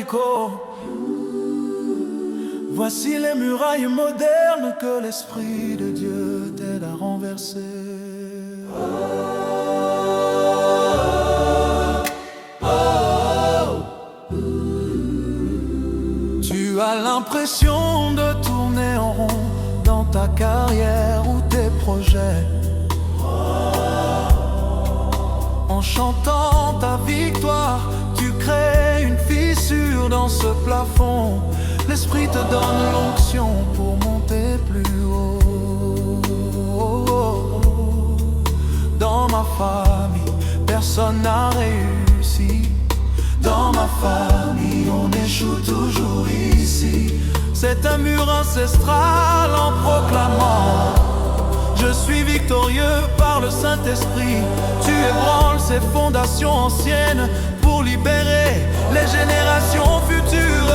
Jéricho. Voici les murailles modernes que l'Esprit de Dieu t'aide à renverser. Tu as l'impression de tourner en rond dans ta carrière ou tes projets. En chantant ta victoire, tu crées une fissure dans ce plafond. L'Esprit te donne l'onction pour monter plus haut. Dans ma famille, personne n'a réussi. Dans ma famille, on échoue toujours ici. C'est un mur ancestral en proclamant: je suis victorieux par le Saint-Esprit. Tu ébranles ces fondations anciennes pour libérer les générations futures.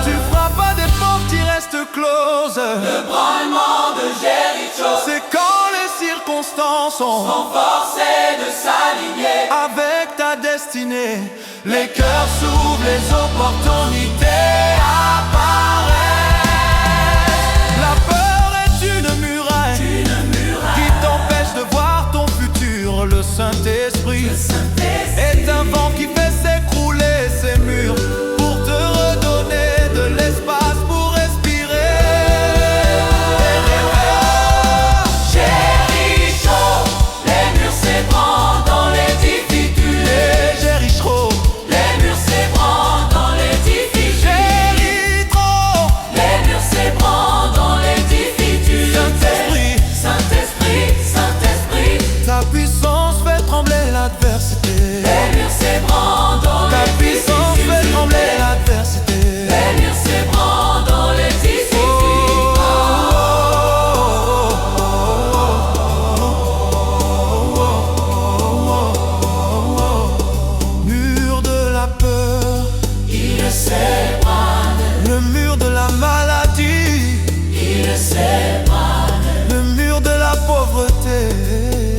Tu frappes à des portes qui restent closes. Le branlement de Jéricho, c'est quand les circonstances sont forcées de s'aligner avec ta destinée. Les cœurs s'ouvrent, les opportunités apparaissent. La peur est une muraille qui t'empêche de voir ton futur. Le Saint-Esprit est un vent qui fait s'écrouler ces murs pour te redonner de l'espace pour respirer. Jéricho, les murs s'ébranlent dans les difficultés. Jéricho, les murs s'ébranlent dans les difficultés. Jéricho, les murs s'ébranlent dans les difficultés. Saint-Esprit, Saint-Esprit, Saint-Esprit, ta puissance fait trembler l'adversité. les murs s'ébranlent dans Ta les puissance fait trembler difficultés. l'adversité. Les murs s'ébranlent dans les Mur de la peur, il s'ébranle, le mur de la maladie, il s'ébranle, le mur de la pauvreté.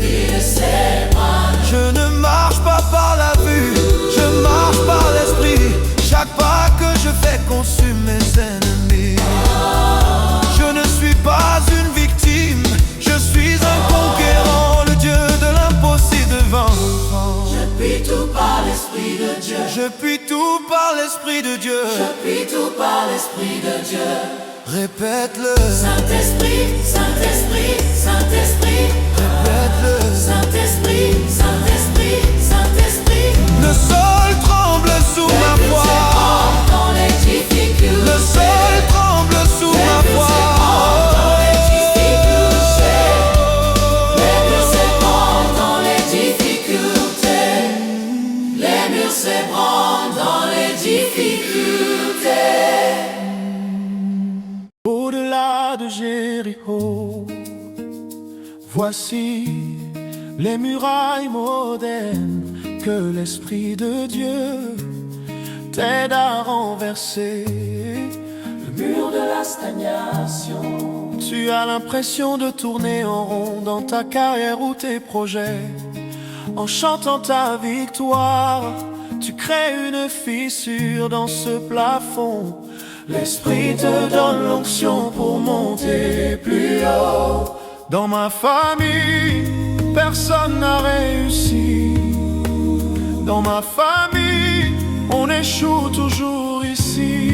il s'ébranle. Je ne marche pas par la vue, je marche par l'esprit. Chaque pas que je fais consume mes ennemis. Je ne suis pas une victime, je suis un conquérant. Le Dieu de l'impossible devant le vent. Je puis tout par l'Esprit de Dieu. Je puis tout par l'Esprit de Dieu. Je puis tout par l'Esprit de Dieu. Répète-le, Saint-Esprit, Saint-Esprit, Saint-Esprit, répète-le. Saint-Esprit, Saint-Esprit, Saint-Esprit. Le sol tremble sous ma Les murs voix. s'ébranlent dans les difficultés. Le sol tremble sous Les ma murs voix. s'ébranlent dans les difficultés. Les murs s'ébranlent dans les difficultés. Les murs s'ébranlent dans les difficultés. Au-delà de Jéricho, voici les murailles modernes que l'Esprit de Dieu t'aide à renverser. Le mur de la stagnation, Tu as l'impression de tourner en rond dans ta carrière ou tes projets. En chantant ta victoire, tu crées une fissure dans ce plafond. L'Esprit te donne l'onction pour monter plus haut. Dans ma famille, personne n'a réussi. Dans ma famille, on échoue toujours ici.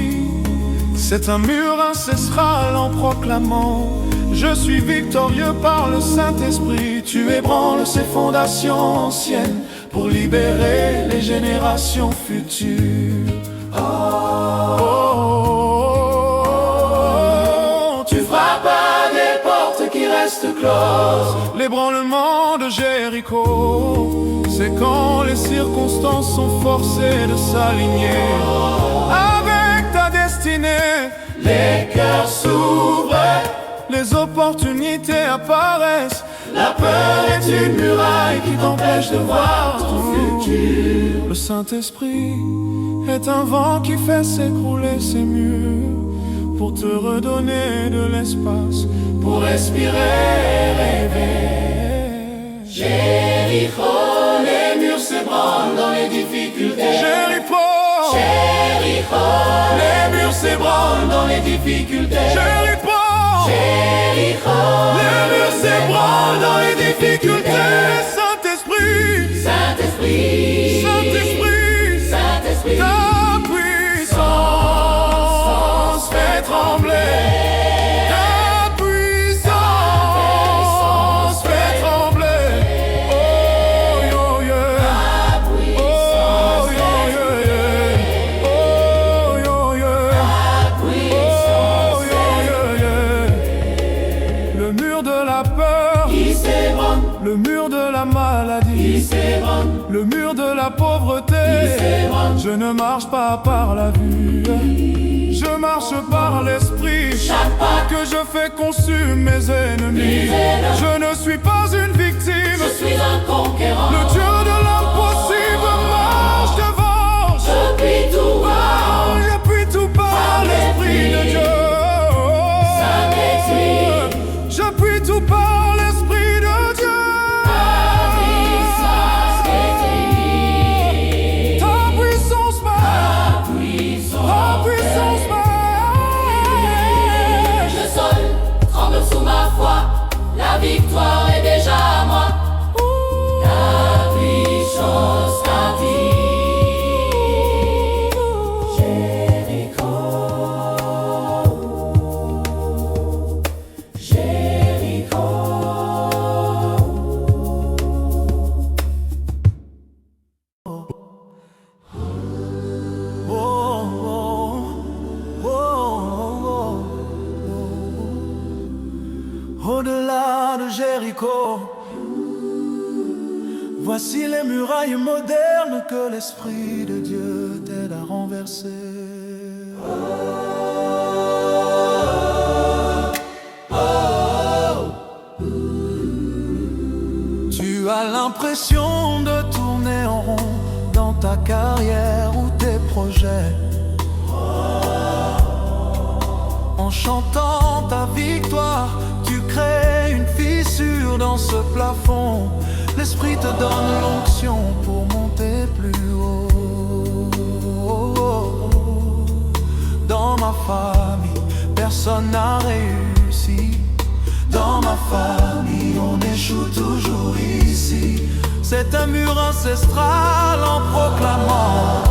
C'est un mur ancestral en proclamant: je suis victorieux par le Saint-Esprit. Tu ébranles ces fondations anciennes pour libérer les générations futures. Tu frappes à des portes qui restent closes. L'ébranlement de Jéricho, c'est quand les circonstances sont forcées de s'aligner avec ta destinée. Les cœurs s'ouvrent, les opportunités apparaissent. La peur est une muraille qui t'empêche de voir ton futur. Le Saint-Esprit est un vent qui fait s'écrouler ces murs pour te redonner de l'espace pour respirer et rêver. Jéricho, les murs s'ébranlent dans les difficultés. Jéricho, Jéricho, les murs s'ébranlent dans les difficultés. Jéricho, Jéricho, les murs s'ébranlent dans les difficultés. Saint-Esprit, Saint-Esprit, Saint-Esprit, Saint-Esprit, ta puissance fait trembler. Ta puissance fait trembler. Oh yo yeah. Oh yo yeah. Oh yo yeah. Oh yo yeah. Le mur de la peur, qui s'ébranle, le mur de la maladie, qui s'ébranle, le mur de la pauvreté. Je ne marche pas par la vue, je marche par l'esprit. chaque pas Que je fais consume mes ennemis. Je ne suis pas une victime. je suis un conquérant. Le Dieu de l'impossible marche devant. Je puis tout voir, J'appuie tout par l'Esprit de Dieu. Saint-Esprit, J'appuie tout par l'Esprit de Dieu. Ta puissance marche. Ta puissance marche. le sol tremble sous ma foi, la victoire est déjà à moi. La puissance t'invite. Jéricho, Jéricho. Au-delà de Jéricho, voici les murailles modernes que l'Esprit de Dieu t'aide à renverser. Tu as l'impression de tourner en rond dans ta carrière ou tes projets. En chantant ta victoire, tu crées une fissure dans ce plafond. L'Esprit te donne l'onction pour monter plus haut. Dans ma famille, personne n'a réussi. Dans ma famille, on échoue toujours ici. C'est un mur ancestral en proclamant: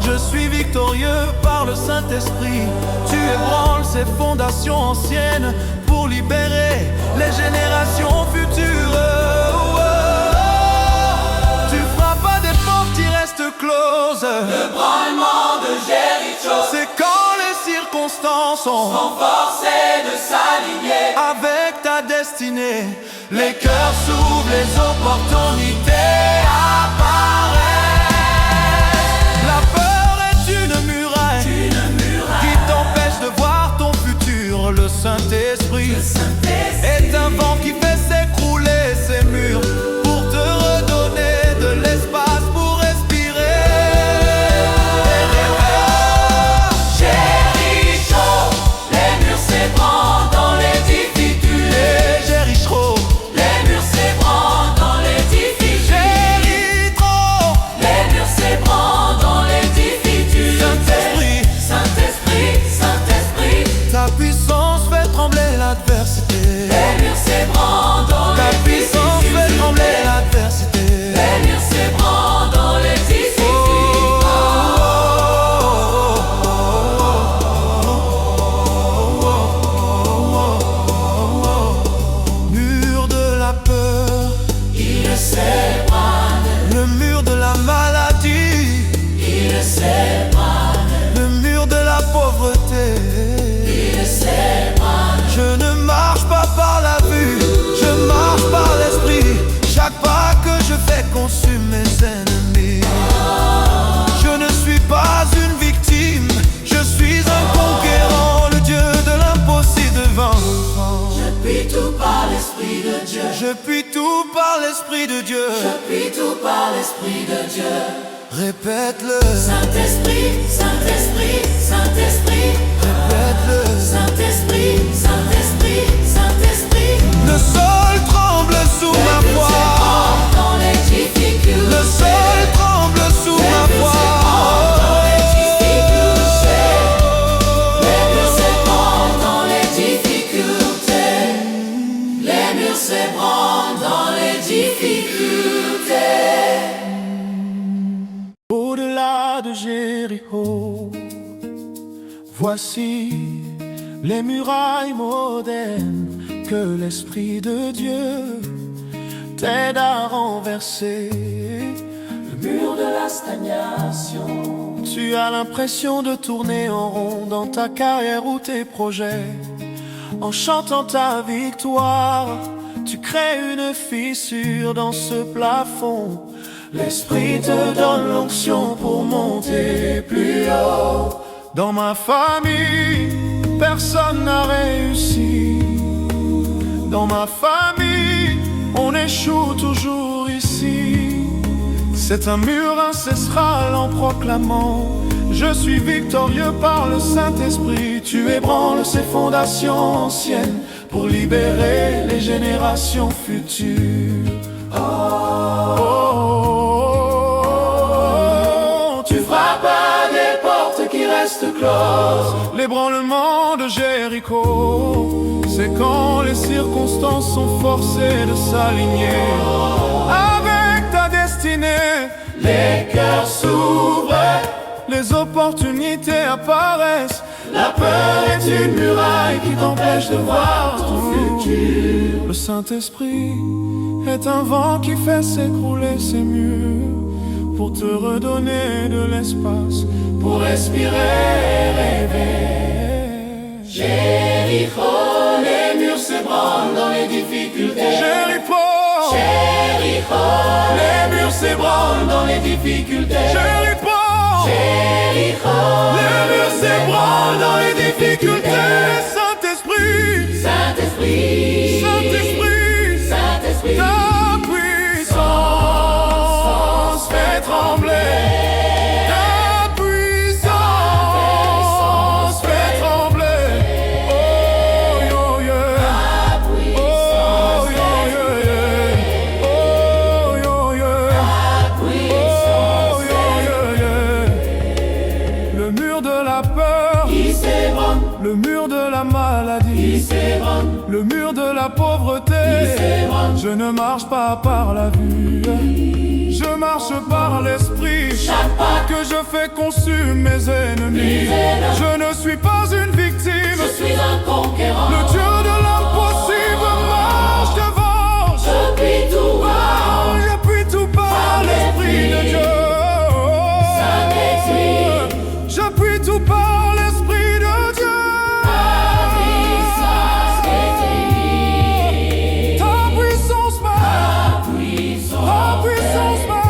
je suis victorieux par le Saint-Esprit. Tu ébranles ces fondations anciennes pour libérer les générations futures. Tu frappes à des portes qui restent closes. Le branlement de Jéricho C'est quand les circonstances sont forcés de s'aligner. avec ta destinée. Les cœurs s'ouvrent, les opportunités apparaissent. La peur est une muraille qui t'empêche de voir ton futur. Le Saint-Esprit est un vent qui fait s'écrouler ces murs pour te redonner de l'espace pour respirer. Jéricho, les murs s'ébranlent dans les difficultés. Jéricho, Les murs s'ébranlent dans les difficultés. Jéricho, Les murs s'ébranlent dans les difficultés. Saint-Esprit, Saint-Esprit, Saint-Esprit. ta puissance fait trembler l'adversité. Les murs s'ébranlent dans Ta les puissance fait difficultés. trembler l'adversité. Les murs s'ébranlent dans les difficultés. Mur de la peur, Il s'ébranle, le mur de la maladie, il s'ébranle, le mur de la pauvreté. il s'ébranle. Je ne marche pas par la vue, je marche par l'esprit. Chaque pas que je fais consume mes ennemis. Je ne suis pas une victime, je suis un conquérant. Le Dieu de l'impossible devant le vent. Je puis tout par l'Esprit de Dieu. Je puis tout par l'Esprit de Dieu. Je puis tout par l'Esprit de Dieu. Répète-le, Saint-Esprit, Saint-Esprit, Saint-Esprit. répète-le. Saint-Esprit, Saint-Esprit, Saint-Esprit. Le sol tremble sous ma voix. Jéricho. Voici les murailles modernes que l'Esprit de Dieu t'aide à renverser. Le mur de la stagnation. Tu as l'impression de tourner en rond dans ta carrière ou tes projets. En chantant ta victoire, tu crées une fissure dans ce plafond. L'Esprit te donne l'onction pour monter plus haut. Dans ma famille, personne n'a réussi. Dans ma famille, on échoue toujours ici. C'est un mur ancestral en proclamant: je suis victorieux par le Saint-Esprit. Tu ébranles ces fondations anciennes pour libérer les générations futures. Oh, oh, oh. Tu frappes à des portes qui restent closes. L'ébranlement de Jéricho, c'est quand les circonstances sont forcées de s'aligner avec ta destinée. Les cœurs s'ouvrent, les opportunités apparaissent. La peur est une muraille qui t'empêche de voir ton futur. Le Saint-Esprit est un vent qui fait s'écrouler ces murs pour te redonner de l'espace, pour respirer et rêver. Jéricho, les murs s'ébranlent dans les difficultés. Jéricho, Jéricho, les murs s'ébranlent dans les difficultés. Jéricho, Jéricho, les murs s'ébranlent dans les difficultés. Saint-Esprit, Saint-Esprit, Saint-Esprit, Saint-Esprit, ta puissance fait trembler. Ta puissance fait trembler. Oh, yo, yeah. ta puissance, Oh, yo, yeah, yeah. Oh, yo, yeah. ta Oh, puissance, yo, yeah, yeah. Le mur de la peur, qui s'ébranle, le mur de la maladie, qui s'ébranle, le mur de la pauvreté. Je ne marche pas par la vue, je marche par l'esprit. chaque pas Que je fais consume mes ennemis. Je ne suis pas une victime. je suis un conquérant. Le Dieu de l'impossible marche devant. Je puis tout voir, J'appuie tout par l'Esprit de Dieu. Saint-Esprit, J'appuie tout par l'Esprit de Dieu. ta puissance m'éteint. Ta puissance marche, Ta puissance, ta puissance marche.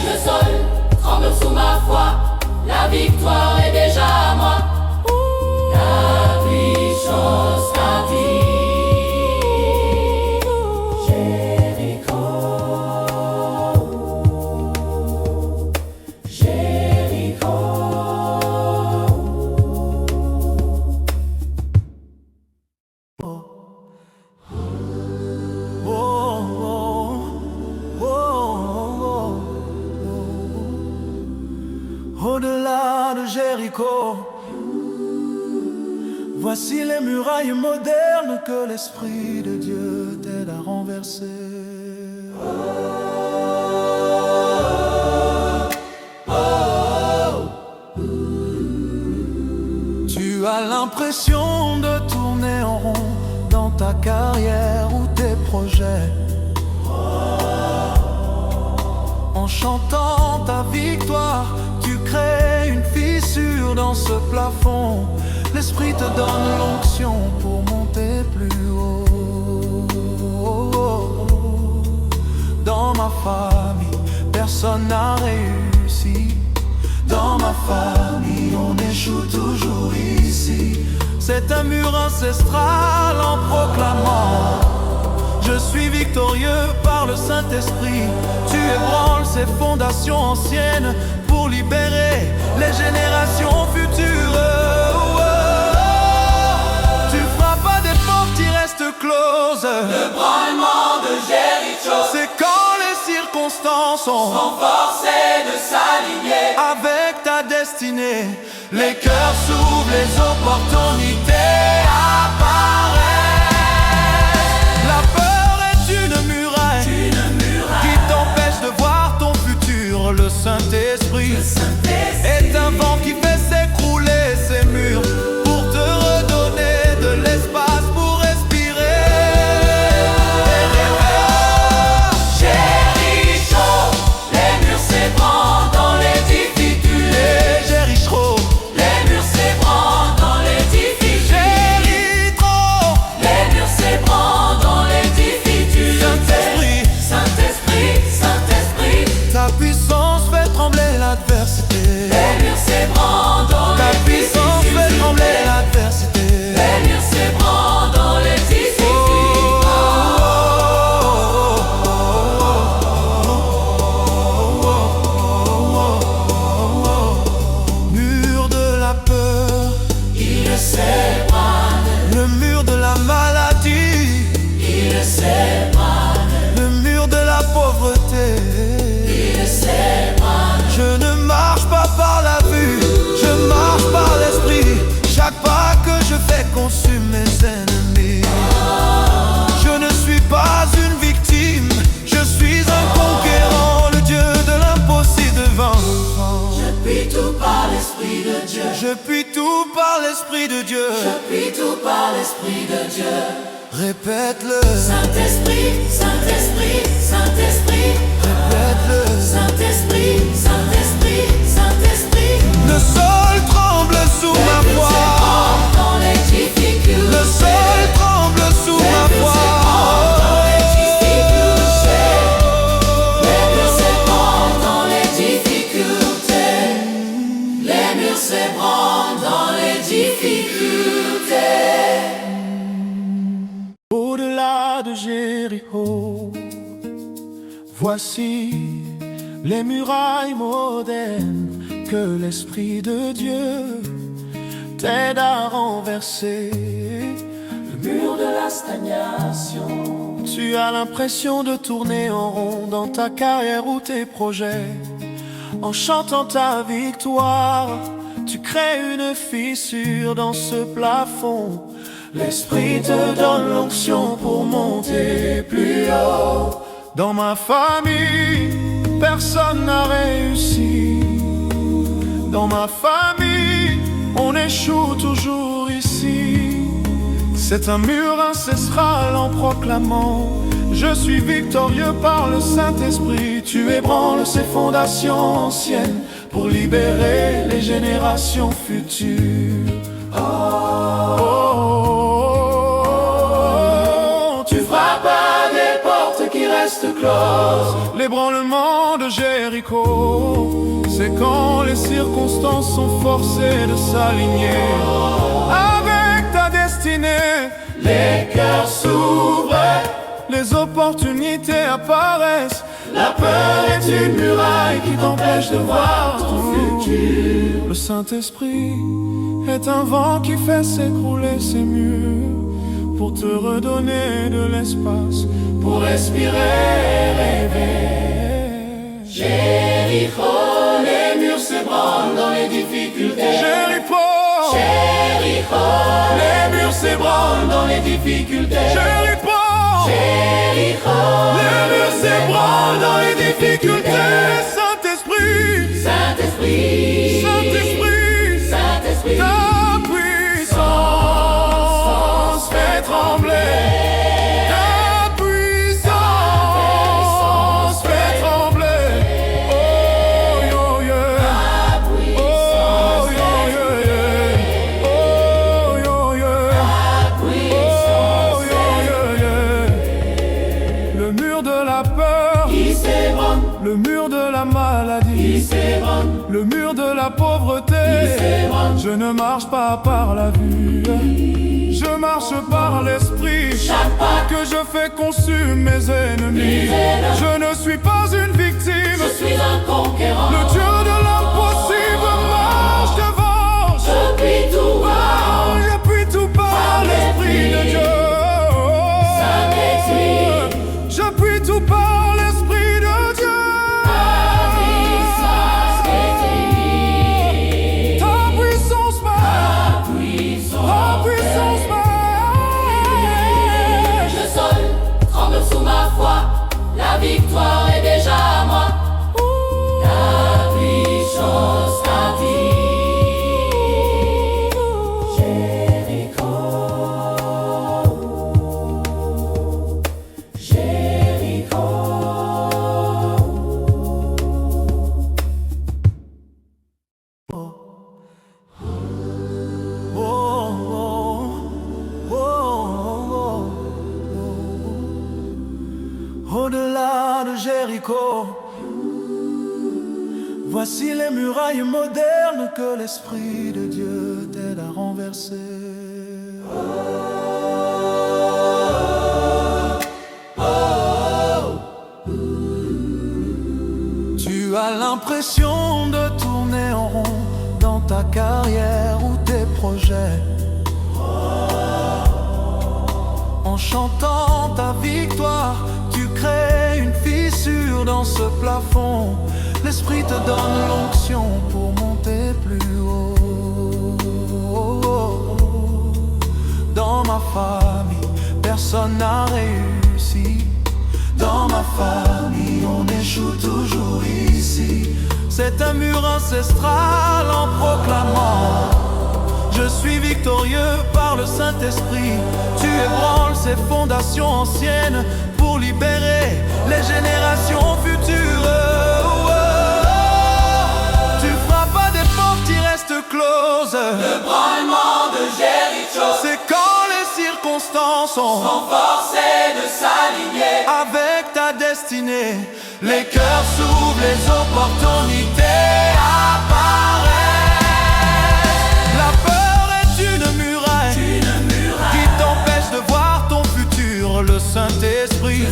le sol tremble sous ma foi. La victoire est déjà à moi. La puissance t'attire. Jéricho, Jéricho. Oh, oh, oh, oh, oh. Au-delà de Jéricho, voici les murailles modernes que l'Esprit de Dieu t'aide à renverser. Tu as l'impression de tourner en rond dans ta carrière ou tes projets. En chantant ta victoire, tu crées une fissure dans ce plafond. L'Esprit te donne l'onction pour monter plus haut. Dans ma famille, personne n'a réussi. Dans ma famille, on échoue toujours ici. C'est un mur ancestral en proclamant: je suis victorieux par le Saint-Esprit. Tu ébranles ces fondations anciennes pour libérer les générations futures. Tu frappes à des portes qui restent closes. Le branlement de Jéricho, C'est quand les circonstances sont forcés de s'aligner avec ta destinée. Les cœurs s'ouvrent, les opportunités apparaissent. La peur est une muraille qui t'empêche de voir ton futur. Le Saint-Esprit l'Esprit de Dieu. J'appuie tout par l'Esprit de Dieu. Répète-le. Saint-Esprit, Saint-Esprit, Saint-Esprit. Répète-le. Saint-Esprit, Saint-Esprit, Saint-Esprit. Le sol tremble sous ma voix. Dans les difficultés. Le sol tremble sous ma voix. Dans les difficultés. Les murs s'ébranlent dans les difficultés. Les murs s'ébranlent dans les difficultés. Au-delà de Jéricho, voici les murailles modernes que l'Esprit de Dieu t'aide à renverser. Le mur de la stagnation. Tu as l'impression de tourner en rond dans ta carrière ou tes projets. En chantant ta victoire, tu crées une fissure dans ce plafond. L'Esprit te donne l'onction pour monter plus haut. Dans ma famille, personne n'a réussi. Dans ma famille, on échoue toujours ici. C'est un mur ancestral en proclamant: je suis victorieux par le Saint-Esprit. Tu ébranles ces fondations anciennes pour libérer les générations futures. Oh, oh, oh. Tu frappes à des portes qui restent closes. L'ébranlement de Jéricho, c'est quand les circonstances sont forcées de s'aligner avec ta destinée. Les cœurs s'ouvrent, les opportunités apparaissent. La peur est une muraille qui t'empêche de voir ton futur. Le Saint-Esprit est un vent qui fait s'écrouler ces murs pour te redonner de l'espace, pour respirer et rêver. Jéricho, les murs s'ébranlent dans les difficultés. Jéricho, Jéricho, les murs s'ébranlent dans les difficultés. Jéricho, Jéricho, les murs s'ébranlent dans les difficultés. Saint-Esprit, Saint-Esprit, Saint-Esprit, Saint-Esprit, ta puissance fait trembler. Ta puissance fait trembler. Oh yo yeah. Oh yo yeah. Oh yo yeah. Oh yo yeah. Le mur de la peur, qui s'ébranle, le mur de la maladie, qui s'ébranle, le mur de la pauvreté. Je ne marche pas par la vue, je marche par l'esprit. chaque pas Que je fais consume mes ennemis. Je ne suis pas une victime. je suis un conquérant. Le Dieu de l'impossible marche devant. J'appuie tout par J'appuie tout par l'Esprit de Dieu. Saint-Esprit. J'appuie tout par l'Esprit de Dieu. Ta puissance marche. Ta puissance marche. Le sol tremble sous ma foi. La victoire est déjà à moi. La puissance t'invite. Jéricho, Jéricho. Oh, oh, oh, oh, oh. Au-delà de Jéricho, voici les murailles modernes que l'Esprit de Dieu t'aide à renverser. Tu as l'impression de tourner en rond dans ta carrière ou tes projets. En chantant ta victoire, tu crées une fissure dans ce plafond. L'Esprit te donne l'onction pour monter plus haut. Dans ma famille, personne n'a réussi. Dans ma famille, on échoue toujours ici. C'est un mur ancestral en proclamant: je Je suis victorieux par le Saint-Esprit. Tu ébranles ces fondations anciennes pour libérer les générations futures. Tu frappes à des portes qui restent closes. Le branlement de Jéricho, c'est quand les circonstances sont forcées de s'aligner avec ta destinée. Les cœurs s'ouvrent, les opportunités apparaissent. La peur est une muraille qui t'empêche de voir ton futur. Le Saint-Esprit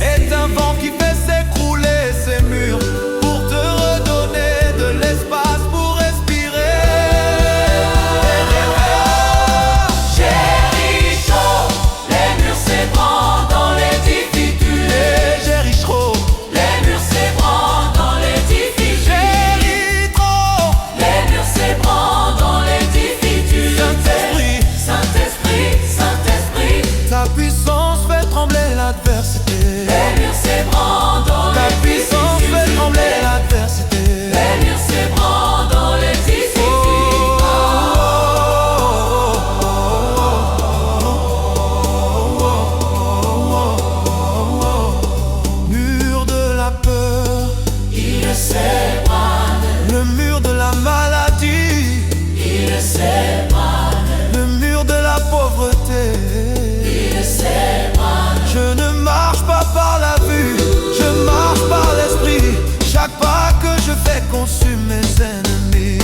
est un vent qui fait s'écrouler ces murs pour te redonner de l'espace pour respirer. Jéricho, les murs s'ébranlent dans les difficultés. Jéricho, Les murs s'ébranlent dans les difficultés. Les murs s'ébranlent dans les difficultés. Saint-Esprit, Saint-Esprit, ta puissance fait trembler l'adversité. les murs s'ébranlent dans Ta les puissance fait difficultés. trembler l'adversité. Les murs s'ébranlent dans les Mur de la peur, Il s'ébranle, le mur de la maladie, il s'ébranle, le mur de la pauvreté. il s'ébranle. Je ne marche pas par la vue, je marche par l'esprit. Chaque pas que je fais consume mes ennemis.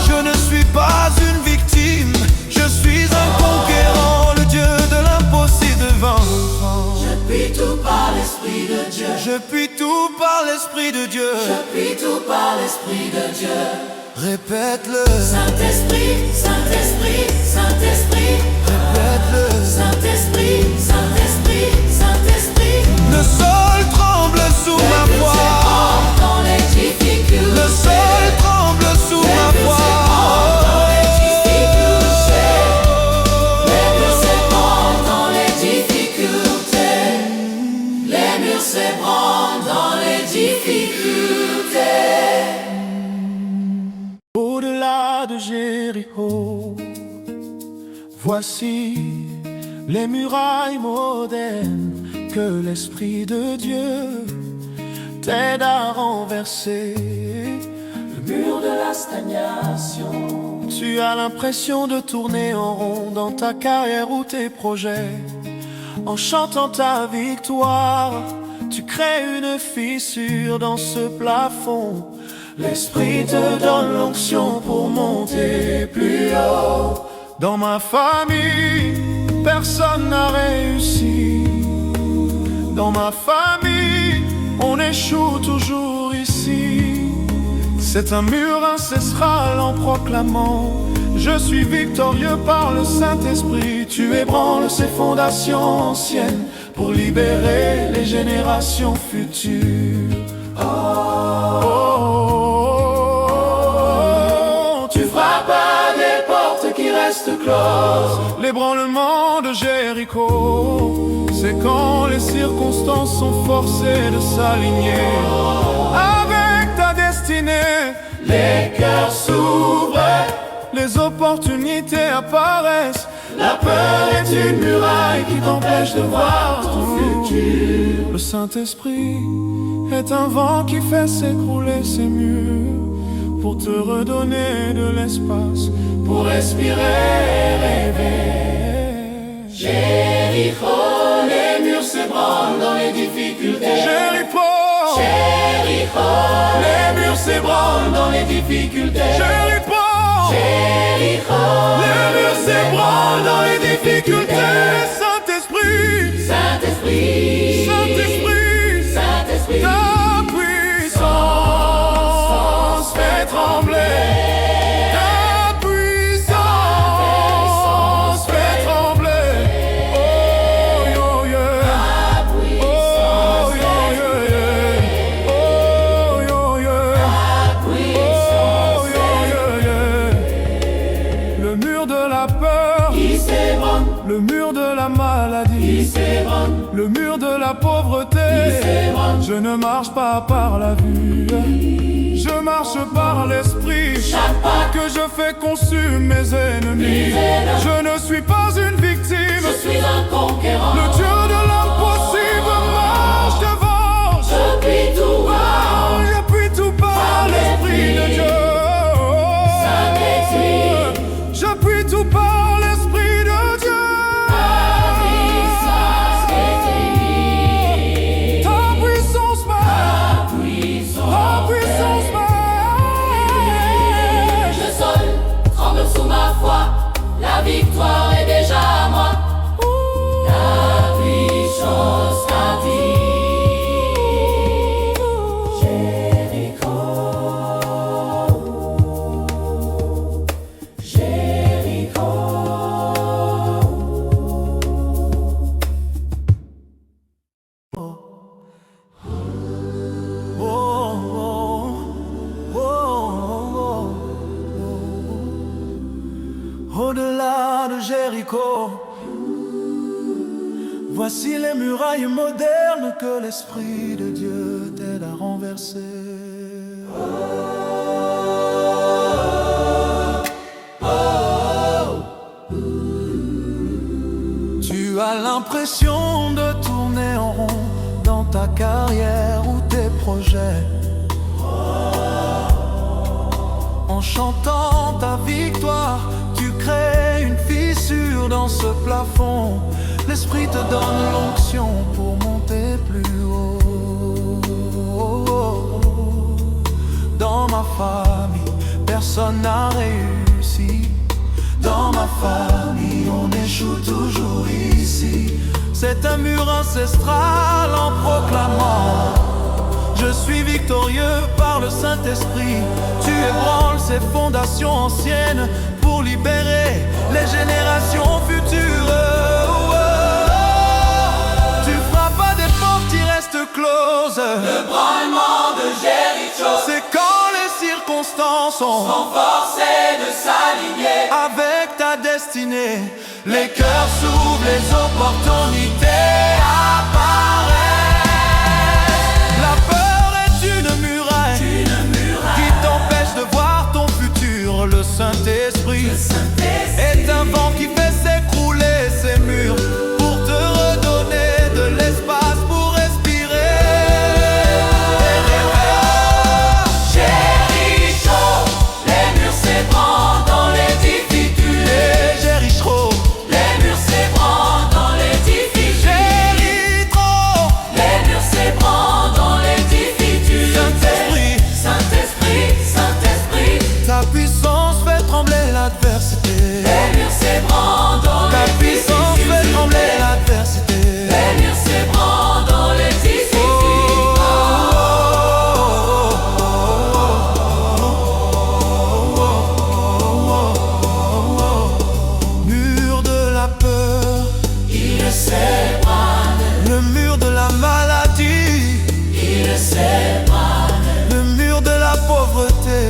Je ne suis pas une victime, je suis un conquérant, le Dieu de l'impossible devant le vent. Je puis tout par l'Esprit de Dieu. Je puis tout par l'Esprit de Dieu. Je puis tout par l'Esprit de Dieu. Répète-le, Saint-Esprit, Saint-Esprit, Saint-Esprit, répète-le. Saint-Esprit, Saint-Esprit, Saint-Esprit. Le sol tremble sous ma Les murs voix. s'ébranlent dans les difficultés. Le sol tremble sous Les ma murs voix. s'ébranlent dans les difficultés. Les murs s'ébranlent dans les difficultés. Les murs s'ébranlent dans les difficultés. Au-delà de Jéricho, voici les murailles modernes que l'Esprit de Dieu t'aide à renverser. Le mur de la stagnation. Tu as l'impression de tourner en rond dans ta carrière ou tes projets. En chantant ta victoire, tu crées une fissure dans ce plafond. L'Esprit te donne l'onction pour monter plus haut. Dans ma famille, personne n'a réussi. Dans ma famille, on échoue toujours ici. C'est un mur ancestral en proclamant: je suis victorieux par le Saint-Esprit. Tu ébranles ces fondations anciennes pour libérer les générations futures. Tu frappes à des portes qui restent closes. L'ébranlement de Jéricho, c'est quand les circonstances sont forcées de s'aligner avec ta destinée. Les cœurs s'ouvrent, les opportunités apparaissent. La peur est une muraille qui t'empêche de voir ton futur. Le Saint-Esprit est un vent qui fait s'écrouler ces murs pour te redonner de l'espace, pour respirer et rêver. Jéricho, les murs s'ébranlent dans les difficultés. Jéricho, Jéricho, les murs s'ébranlent dans les difficultés. Jéricho, Jéricho, les murs s'ébranlent dans les difficultés. Saint-Esprit, Saint-Esprit, Saint-Esprit, Saint-Esprit, ta puissance fait trembler. Ta puissance fait trembler. Oh yo yeah. Oh yo yeah. Oh yo yeah. Oh yo yeah. Le mur de la peur, il s'ébranle. le mur de la maladie, Il s'ébranle. le mur de la pauvreté. Il s'ébranle. Je ne marche pas par la vue, je marche par l'esprit. Chaque pas que je fais consume mes ennemis. Je ne suis pas une victime, je suis un conquérant. le Dieu de l'impossible marche devant. Je puis tout voir. Je puis tout par l'Esprit de Dieu. Saint-Esprit. Je puis tout par l'Esprit de Dieu. Ta puissance m'éteint. Ta puissance Ta puissance marche. Le sol tremble sous ma foi. La victoire est déjà à moi. La puissance t'attire. Jéricho, Jéricho. Au-delà de Jéricho, voici les murailles modernes que l'Esprit de Dieu t'aide à renverser. Tu as l'impression de tourner en rond dans ta carrière ou tes projets. En chantant ta victoire, tu crées une fissure dans ce plafond. L'Esprit te donne l'onction pour monter plus haut. Dans ma famille, personne n'a réussi. Dans ma famille, on échoue toujours ici. C'est un mur ancestral en proclamant: je suis victorieux par le Saint-Esprit. Tu ébranles ces fondations anciennes pour libérer les générations futures. Tu frappes à des portes qui restent closes. Le branlement de Jéricho C'est quand les circonstances sont forcés de s'aligner. avec ta destinée. Les cœurs s'ouvrent, les opportunités apparaissent. La peur est une muraille qui t'empêche de voir ton futur. Le Saint-Esprit est un vent qui fait s'écrouler ces murs pour te redonner de l'espace pour respirer. Jéricho, les murs s'ébranlent dans les difficultés. Jéricho, Les murs s'ébranlent dans les difficultés. Jéricho, Les murs s'ébranlent dans les difficultés. Saint-Esprit, Saint-Esprit, Saint-Esprit. ta puissance fait trembler l'adversité. Les murs s'ébranlent dans Ta les puissance fait trembler difficultés. l'adversité. Les murs s'ébranlent dans les difficultés. Mur de la peur, Il s'ébranle, le mur de la maladie, il s'ébranle, le mur de la pauvreté.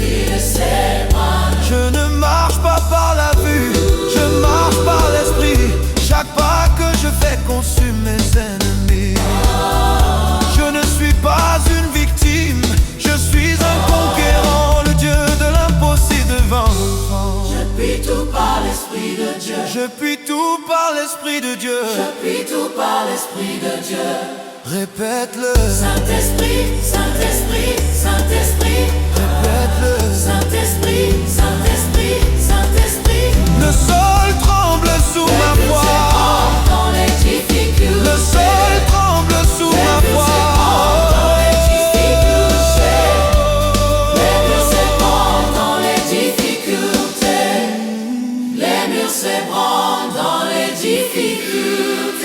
il s'ébranle. Je ne marche pas par la vue, je marche par l'esprit. Chaque pas que je fais consume mes ennemis. Je ne suis pas une victime, je suis un conquérant. Le Dieu de l'impossible devant le vent. Je puis tout par l'Esprit de Dieu. Je puis tout par l'Esprit de Dieu. Je puis tout par l'Esprit de Dieu. Répète-le, Saint-Esprit, Saint-Esprit, Saint-Esprit. répète-le. Saint-Esprit, Saint-Esprit, Saint-Esprit. Le sol tremble sous ma Les murs voix. s'ébranlent dans les difficultés. Le sol tremble sous Les ma murs voix. s'ébranlent dans les difficultés. Les murs s'ébranlent dans les difficultés. Les murs s'ébranlent dans les difficultés.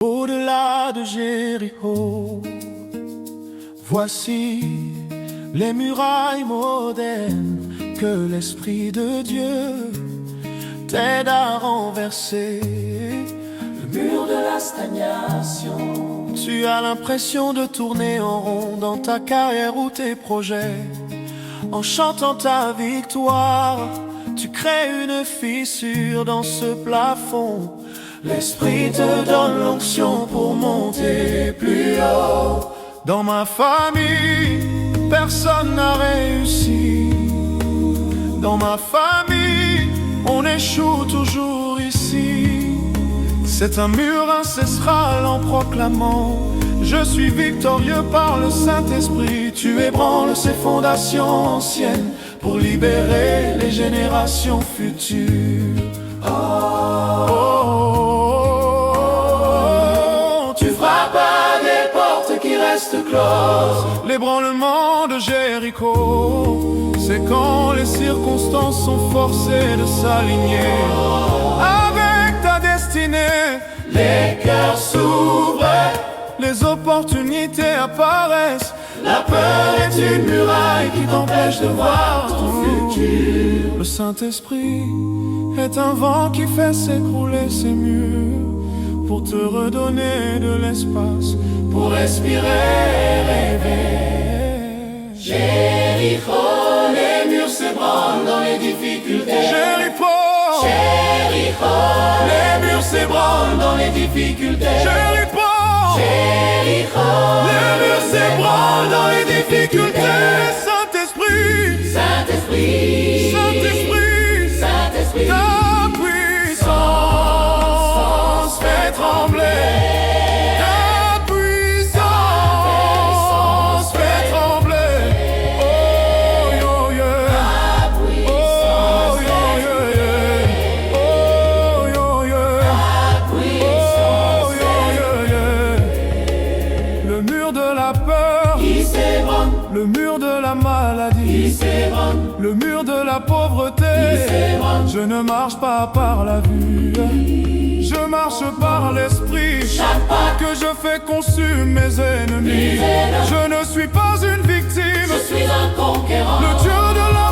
Au-delà de Jéricho, voici les murailles modernes que l'Esprit de Dieu t'aide à renverser. Le mur de la stagnation. Tu as l'impression de tourner en rond dans ta carrière ou tes projets. En chantant ta victoire, tu crées une fissure dans ce plafond. L'esprit te donne l'onction pour monter plus haut. Dans ma famille, personne n'a réussi. Dans ma famille, on échoue toujours ici. C'est un mur ancestral en proclamant: je suis victorieux par le Saint-Esprit. Tu ébranles ces fondations anciennes pour libérer les générations futures. Oh, oh, oh, oh. Tu frappes à des portes qui restent closes. L'ébranlement de Jéricho, c'est quand les circonstances sont forcées de s'aligner avec ta destinée. Les cœurs s'ouvrent, les opportunités apparaissent. La peur est une muraille qui t'empêche de voir ton futur. Le Saint-Esprit est un vent qui fait s'écrouler ces murs pour te redonner de l'espace, pour respirer et rêver. Jéricho, les murs s'ébranlent dans les difficultés. Jéricho, Jéricho, les murs s'ébranlent dans les difficultés. Jéricho, Jéricho, les murs s'ébranlent dans les difficultés. Saint-Esprit, Saint-Esprit, Saint-Esprit, Saint-Esprit, ta puissance fait trembler. Ta puissance fait trembler. Oh, yo, yeah. ta Oh, puissance, yo, yeah, yeah. Oh, yo, yeah. ta Oh, puissance, yo, yeah, yeah. Le mur de la peur, qui s'ébranle, le mur de la maladie, qui s'ébranle, le mur de la pauvreté. Je ne marche pas par la vue, je marche par l'esprit. chaque pas Que je fais consumer mes ennemis. Je ne suis pas une victime, je suis un conquérant. le Dieu de la